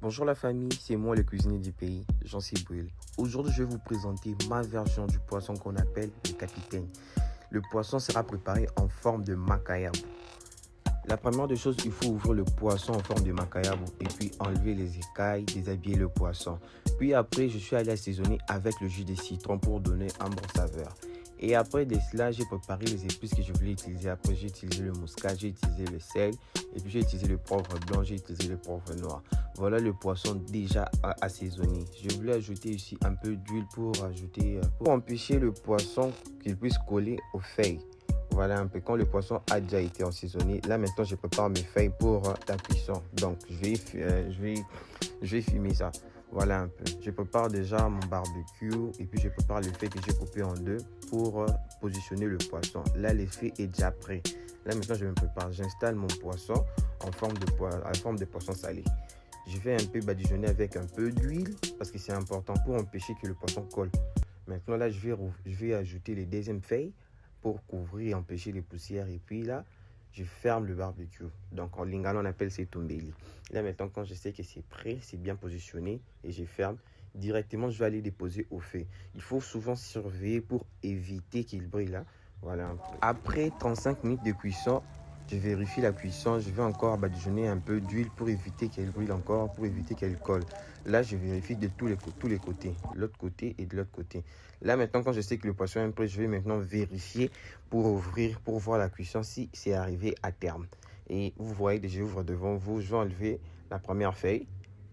Bonjour la famille, c'est moi le cuisinier du pays, Jean-Sébastien Bril. Aujourd'hui, je vais vous présenter ma version du poisson qu'on appelle le capitaine. Le poisson sera préparé en forme de macayabo. La première des choses, il faut ouvrir le poisson en forme de macayabo et puis enlever les écailles, déshabiller le poisson. Puis après, je suis allé assaisonner avec le jus de citron pour donner un bon saveur. Et après de cela, j'ai préparé les épices que je voulais utiliser. Après, j'ai utilisé le muscat, j'ai utilisé le sel et puis j'ai utilisé le poivre blanc, j'ai utilisé le poivre noir. Voilà le poisson déjà assaisonné. Je voulais ajouter ici un peu d'huile pour empêcher le poisson qu'il puisse coller aux feuilles. Voilà un peu quand le poisson a déjà été assaisonné. Là maintenant, je prépare mes feuilles pour la cuisson. Donc, je vais fumer ça. Voilà un peu. Je prépare déjà mon barbecue et puis je prépare le fait que j'ai coupé en deux pour positionner le poisson. Là, le fait est déjà prêt. Là maintenant, je me prépare. J'installe mon poisson en forme de poisson salé. Je vais un peu badigeonner avec un peu d'huile parce que c'est important pour empêcher que le poisson colle. Maintenant, là, je vais ajouter les deuxièmes feuilles pour couvrir et empêcher les poussières. Et puis là, je ferme le barbecue. Donc en lingala, on appelle ça tombeli. Là maintenant, quand je sais que c'est prêt, c'est bien positionné et je ferme, directement, je vais aller déposer au feu. Il faut souvent surveiller pour éviter qu'il brûle là. Voilà. Après 35 minutes de cuisson, je vérifie la cuisson. Je vais encore badigeonner un peu d'huile pour éviter qu'elle brûle encore, pour éviter qu'elle colle. Là, je vérifie de tous les côtés, l'autre côté et de l'autre côté. Là, maintenant, quand je sais que le poisson est prêt, je vais maintenant vérifier pour ouvrir, pour voir la cuisson si c'est arrivé à terme. Et vous voyez que j'ouvre devant vous, je vais enlever la première feuille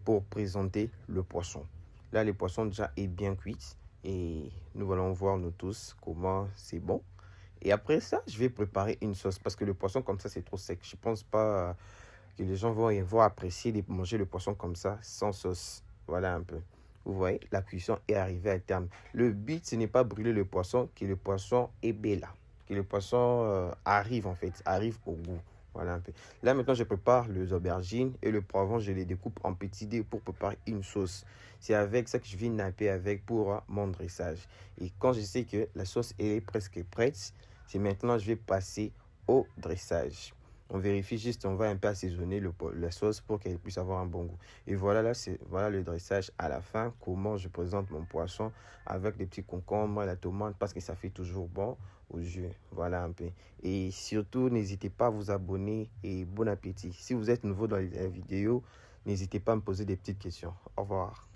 pour présenter le poisson. Là, le poisson déjà est bien cuit et nous allons voir nous tous comment c'est bon. Et après ça, je vais préparer une sauce parce que le poisson comme ça, c'est trop sec. Je ne pense pas que les gens vont apprécier de manger le poisson comme ça, sans sauce. Voilà un peu. Vous voyez, la cuisson est arrivée à terme. Le but, ce n'est pas brûler le poisson, que le poisson est là. Que le poisson arrive au goût. Voilà un peu. Là, maintenant, je prépare les aubergines et le poivron, je les découpe en petits dés pour préparer une sauce. C'est avec ça que je vais napper avec pour mon dressage. Et quand je sais que la sauce est presque prête, c'est maintenant que je vais passer au dressage. On vérifie juste, on va un peu assaisonner la sauce pour qu'elle puisse avoir un bon goût. Et voilà, voilà le dressage à la fin, comment je présente mon poisson avec des petits concombres, la tomate, parce que ça fait toujours bon au jus. Voilà un peu. Et surtout, n'hésitez pas à vous abonner et bon appétit. Si vous êtes nouveau dans la vidéo, n'hésitez pas à me poser des petites questions. Au revoir.